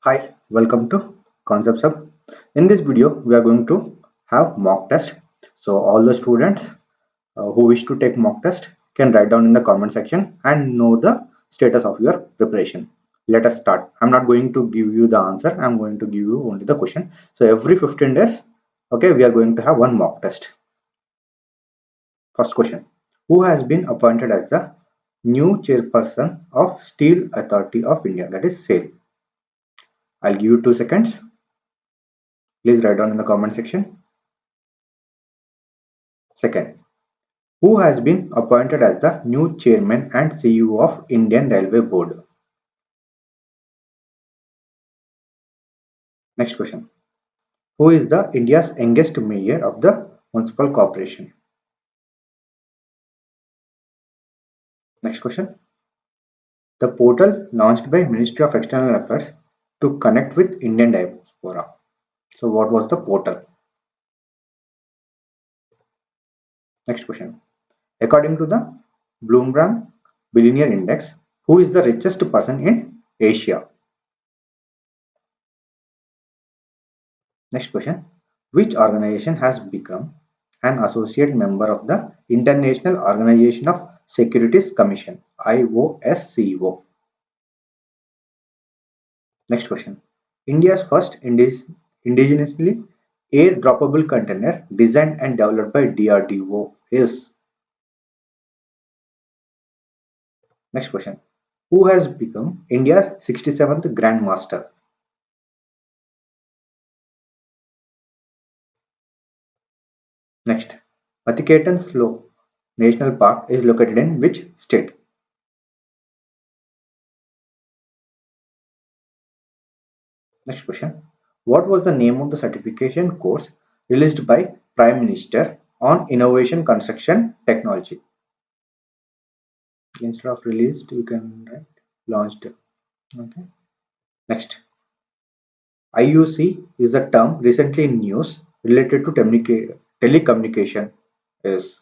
Hi, welcome to Concepts Hub. In this video, we are going to have mock test. So all the students who wish to take mock test can write down in the comment section and know the status of your preparation. Let us start. I'm not going to give you the answer. I'm going to give you only the question. So every 15 days, okay, we are going to have one mock test. First question. Who has been appointed as the new chairperson of Steel Authority of India, that is SAIL? I'll give you 2 seconds. Please write down in the comment section. Second, who has been appointed as the new chairman and CEO of Indian Railway Board? Next question. Who is the India's youngest mayor of the municipal corporation? Next question. The portal launched by Ministry of External Affairs to connect with Indian diaspora. So what was the portal? Next question. According to the Bloomberg Billionaire Index, who is the richest person in Asia? Next question. Which organization has become an associate member of the International Organization of Securities Commission IOSCO? Next question. India's first indigenously air-droppable container designed and developed by DRDO is. Next question. Who has become India's 67th Grand Master? Next. Mathikatan Slough National Park is located in which state? Next question. What was the name of the certification course released by Prime Minister on innovation construction technology? Instead of released, you can write launched. Okay. Next. IUC is a term recently in news related to telecommunication is.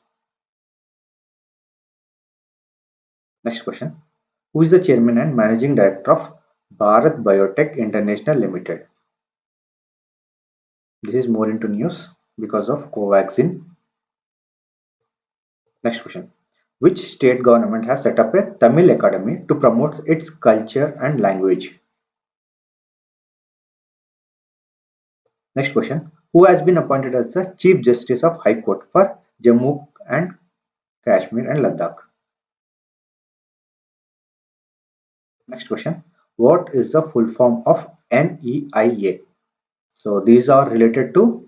Next question. Who is the chairman and managing director of Bharat Biotech International Limited? This is more into news because of Covaxin. Next question. Which state government has set up a Tamil Academy to promote its culture and language? Next question. Who has been appointed as the Chief Justice of High Court for Jammu and Kashmir and Ladakh? Next question. What is the full form of NEIA? So these are related to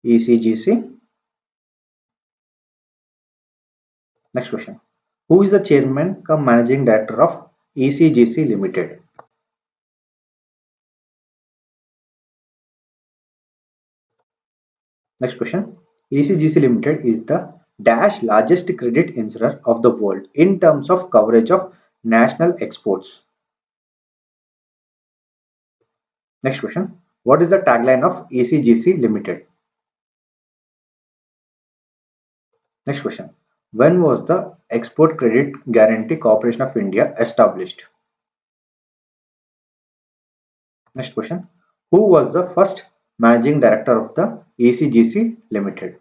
ECGC. Next question. Who is the chairman cum managing director of ECGC Limited? Next question. ECGC Limited is the dash largest credit insurer of the world in terms of coverage of national exports. Next question. What is the tagline of ECGC Limited? Next question. When was the Export Credit Guarantee Corporation of India established? Next question. Who was the first managing director of the ECGC Limited?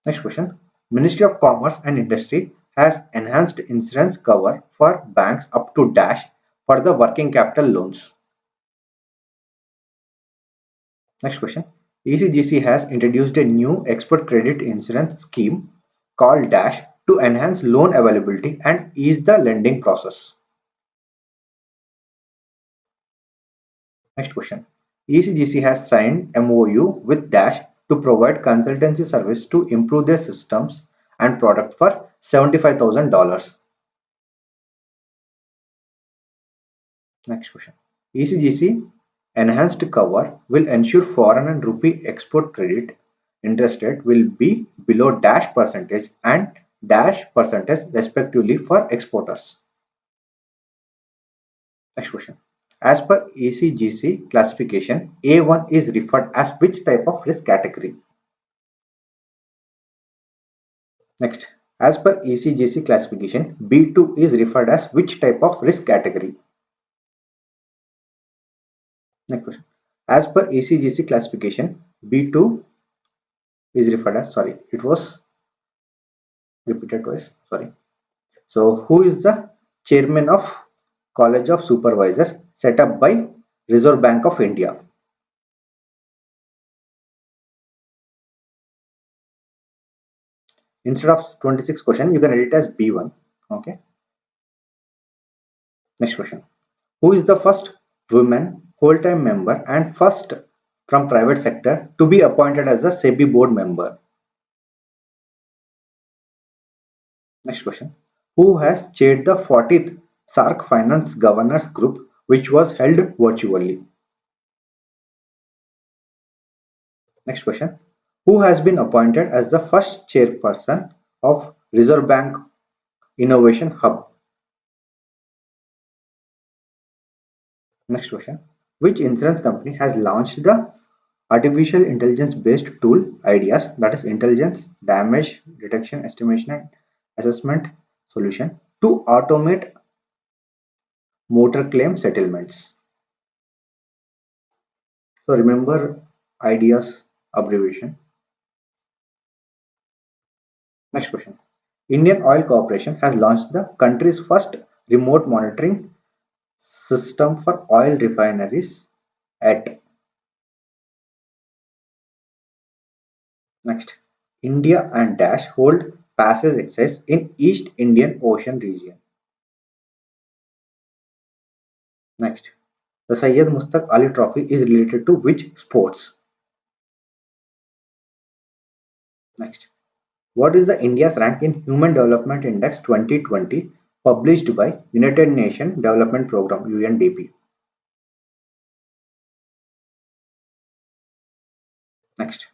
Next question. Ministry of Commerce and Industry has enhanced insurance cover for banks up to dash for the working capital loans. Next question. ECGC has introduced a new export credit insurance scheme called dash to enhance loan availability and ease the lending process. Next question. ECGC has signed MOU with Dash to provide consultancy service to improve their systems and product for $75,000. Next question. ECGC enhanced cover will ensure foreign and rupee export credit interest rate will be below dash percentage and dash percentage respectively for exporters. Next question. As per ECGC classification, A1 is referred as which type of risk category? Next. As per ECGC classification, B2 is referred as which type of risk category? Next question. As per ECGC classification, B2 is referred as, sorry, it was repeated twice, sorry. So, who is the chairman of College of Supervisors set up by Reserve Bank of India? Instead of 26 question, you can edit as B1. Okay. Next question. Who is the first woman whole-time member and first from private sector to be appointed as a SEBI board member? Next question. Who has chaired the 40th SARC Finance Governors Group, which was held virtually? Next question. Who has been appointed as the first chairperson of Reserve Bank Innovation Hub? Next question. Which insurance company has launched the artificial intelligence based tool IDEAS, that is intelligence damage detection estimation and assessment solution, to automate motor claim settlements? So remember IDEAS abbreviation. Next question. Indian Oil Corporation has launched the country's first remote monitoring system for oil refineries at. Next. India and Dash hold passage access in East Indian Ocean region. Next. The Syed Mustaq Ali Trophy is related to which sports? Next. What is the India's rank in Human Development Index 2020 published by United Nations Development Programme UNDP? Next.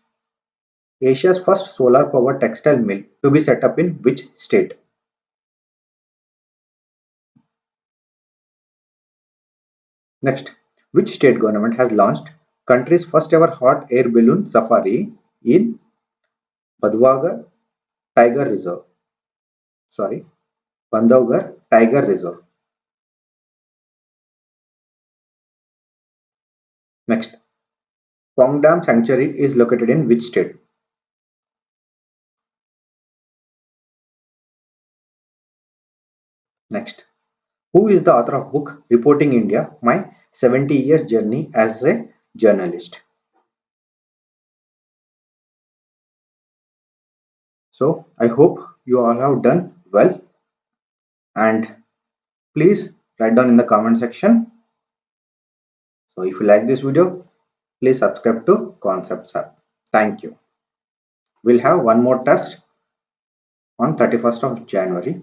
Asia's first solar powered textile mill to be set up in which state? Next. Which state government has launched country's first ever hot air balloon safari in Badwagar Tiger Reserve? Sorry, Bandhavgarh Tiger Reserve. Next. Pongdam Sanctuary is located in which state? Next. Who is the author of book Reporting India, My 70 Years Journey as a Journalist? So I hope you all have done well, and please write down in the comment section. So if you like this video, please subscribe to Concepts Hub. Thank you. We'll have one more test on 31st of January.